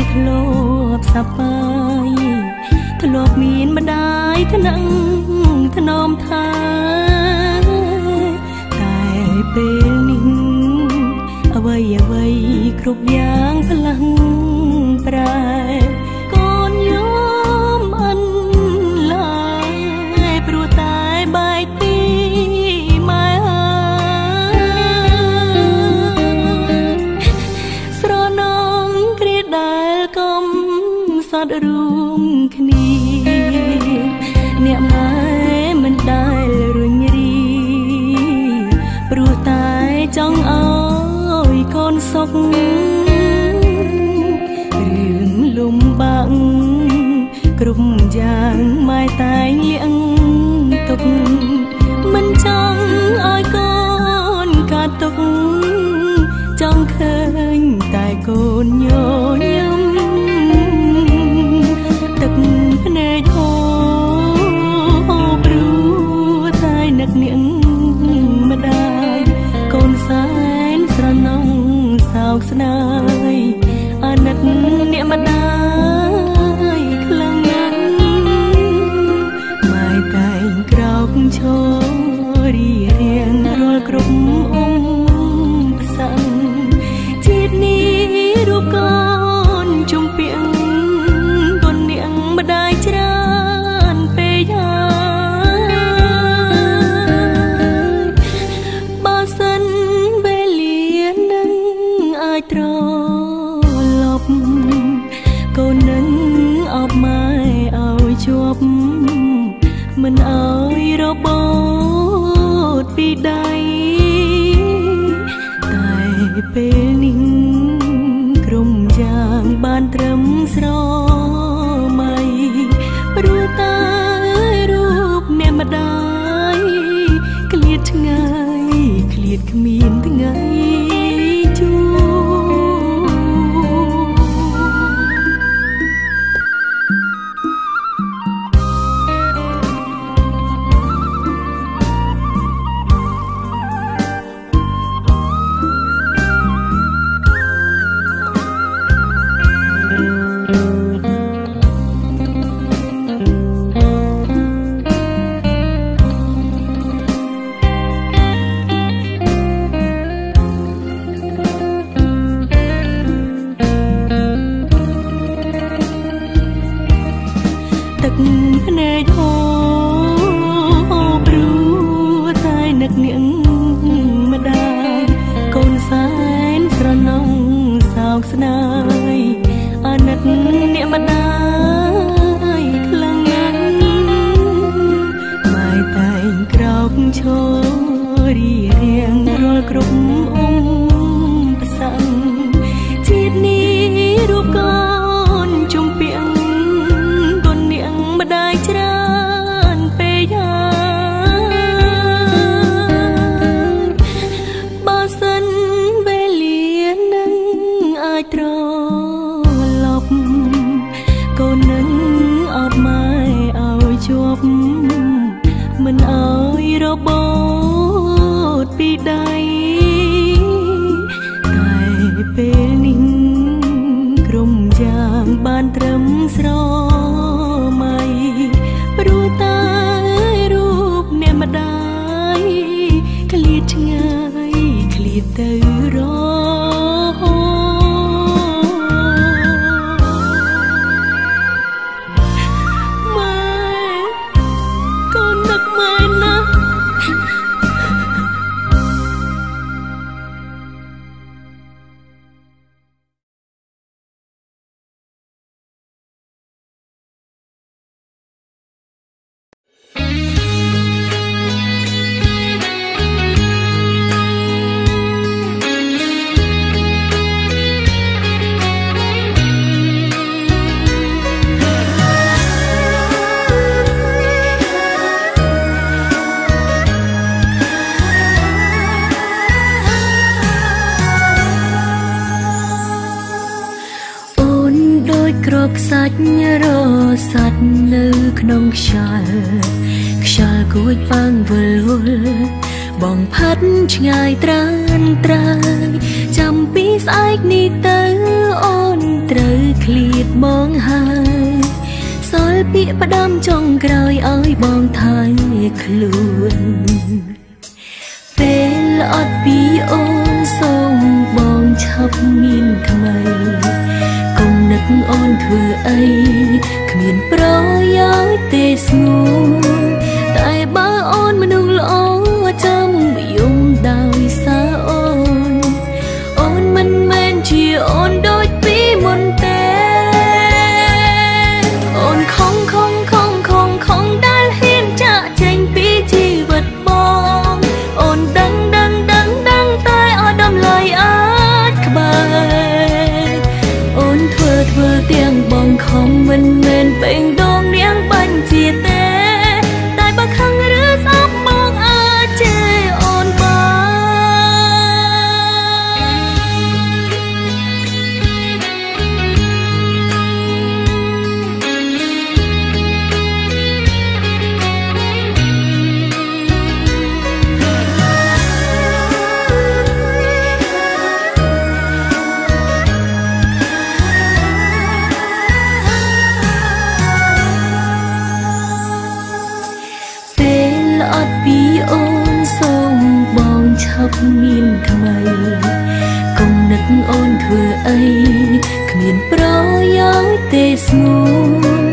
ធ្លាប់សប្បាយធ្លាប់មានម្ដាយថ្នាក់ថ្នមថាតែពេលនេះអ្វីគ្រប់យ៉ាងផ្លាំងប្រែកូនយំអិនឡើយព្រោះតែបែកពីម៉ែស្រណងគ្រាដែលកុំសត់រួមគ្នាអ្នកម៉ែមិនដែលរុញរីព្រោះតែចង់ឲ្យកូនសុខរឿងលំបាកគ្រប់យ៉ាងម៉ែតែងលៀងទុកមិនចង់ឲ្យកូនកាត់ទុកចង់ឃើញតែកូនញញឹមទឹកភ្នែកហូរព្រោះតែនឹកនាងម្ដាយកូនសែនស្រណងសោកស្ដាយអាណិតអ្នកម្ដាយខ្លាំងណាស់ម៉ែតែងក្រោកឈររៀងរាល់គ្រប់អ៊ំផ្សាំងជាតិនេះរូបកូនជុំពីងគុណនាងម្ដាយច្រើនពេកហើយបើសិនវេលានឹងអាចត្រឡប់កូននឹងអបម៉ែឲ្យជាប់មិនឲ្យរបូតពីដៃតែពេលនេះក្រុមយ៉ាងបានត្រឹមស្រមៃព្រោះតែរូបអ្នកម្ដាយឃ្លាតឆ្ងាយឃ្លាតគ្មានថ្ងៃជួបទឹកភ្នែកហូរព្រោះតែនឹកនាងម្ដាយកូនសែនស្រណងសោកស្ដាយអាណិតអ្នកម្ដាយខ្លាំងណាស់ម៉ែតែងក្រោកឈររៀងរាល់គ្រប់អ៊ំផ្សាំងជាតិនេះរូបកូនជុំពីងម្ដាយច្រើនពេកហើយបើសិនវេលានឹងអាចត្រឡប់កូននឹងអបម៉ែឲ្យជាប់មិនឲ្យរបូតពីដៃតែពេលនេះក្រុមយ៉ាងបានត្រឹមស្រមៃព្រោះតែរូបអ្នកម្ដាយឃ្លាតឆ្ងាយឃ្លាតទៅរហូតម៉ែកូននឹកម៉ែណាស់គ្របខ្សាច់រសាច់នៅក្នុងខ្យល់គួចប៉ាំងវិលវល់បងផាត់ឆ្ងាយត្រានត្រើយច ចាំពីស្អែកនេះទៅអូនត្រូវឃ្លាតបងហើយសល់ពាក្យផ្ដាំចុងក្រោយឲ្យបងថើខ្លួនពេលអត់ពីអូនសូមបងឆាប់មានថ្មីកុំនឹកអូនធ្វើអីគ្មានប្រយោជន៍ទេស្ងួនតែបើអូនមនុស្សល្អចាំយំដោយសារអូនមិនមែនជាអូនដូចពីមុនទេអូនខំដែលហ៊ានចាក់ចេញពីជីវិតបងអូនដឹងតែអត់ដំឡៃអាចក្បែរអូនធ្វើទាំងបងខំមិនមែនពេញដងនាងបាញ់ជាទេតែបើខឹងឬស្អប់បងអាចជេរអូនអត់ពីអូនសូមបងឆាប់មានថ្មីកុំនឹកអូនធ្វើអីគ្មានប្រយោជន៍ទេស្ងួន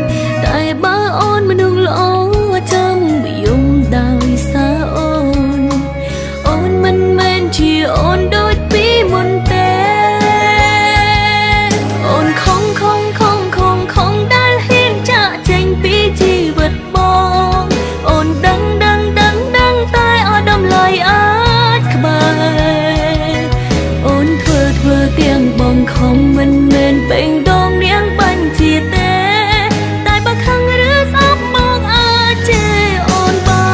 តែបើអូនមនុស្សល្អចាំយំដោយសារអូនមិនមែនជាអូនដូចពីមុនទេអូនខំដែលហ៊ានចាក់ចេញពីជីវិតបងអូនដឹងតែអត់ដំឡៃអាចក្បែរអូនធ្វើទាំងបងខំមិនមែនពេញដងនាងបាញ់ជាទេតែបើខឹងឬស្អប់បងអាចជេរអូនបា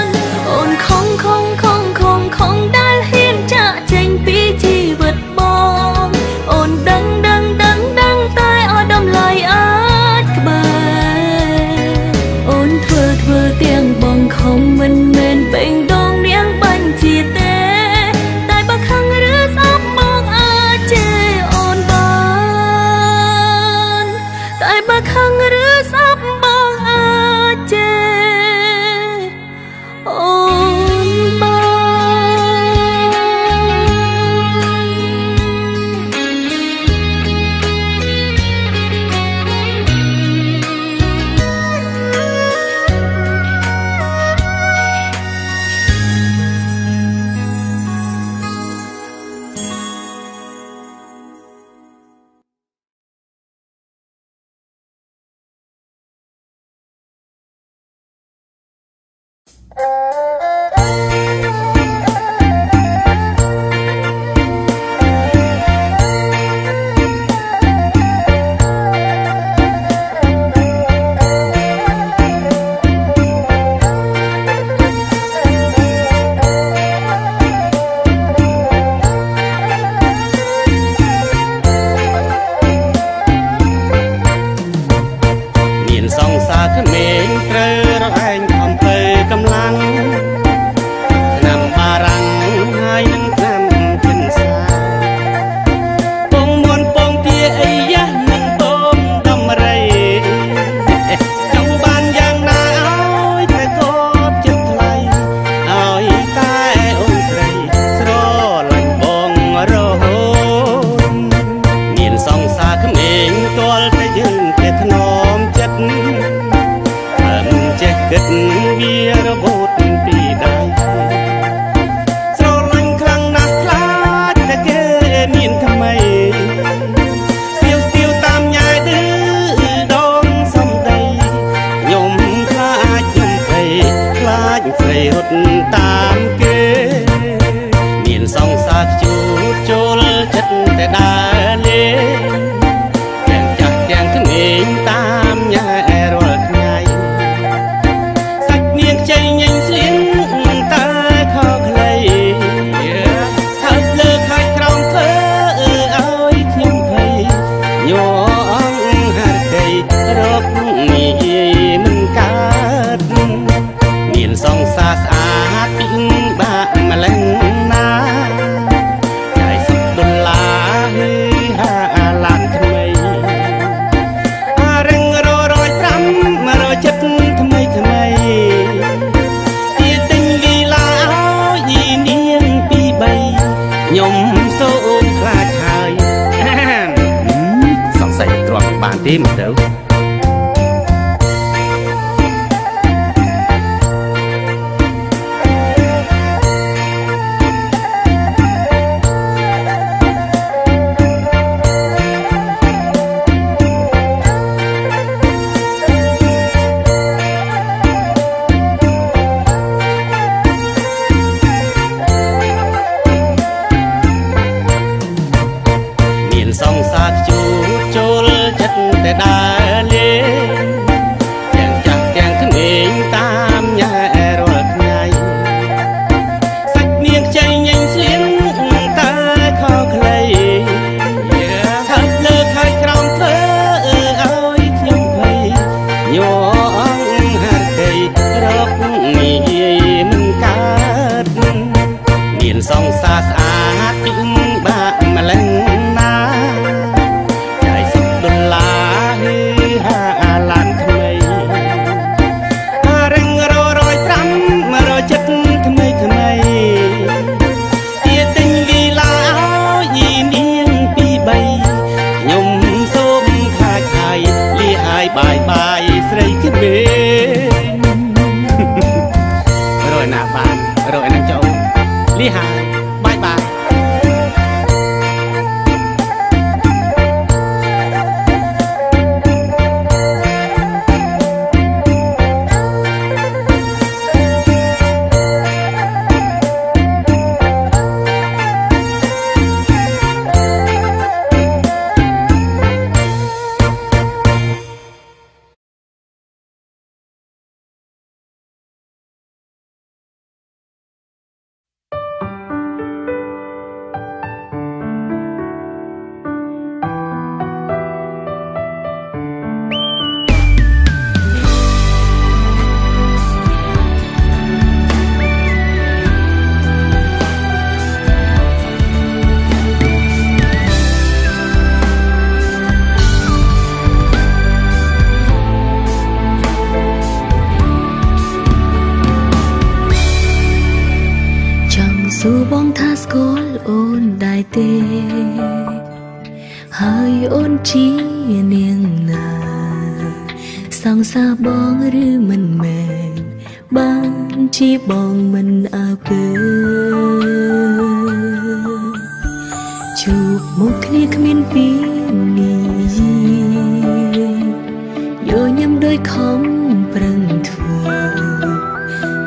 នអូនខំដែលហ៊ានចាក់ចេញពីជីវិតបងអូនដឹងតែអត់ដំឡៃអាចក្បែរអូនធ្វើទាំងបងខំមិនមែនពេញដងនាងបាញ់ជាទេតែបើខឹងឬស្អប់បងអាចជេរអូនបានតែបើខឹងឬស្អប់បងអាចជេរអូនបាន បានទេមិនទៅ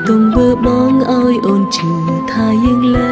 ទង្វើបងឲ្យអូនជឿថាយើង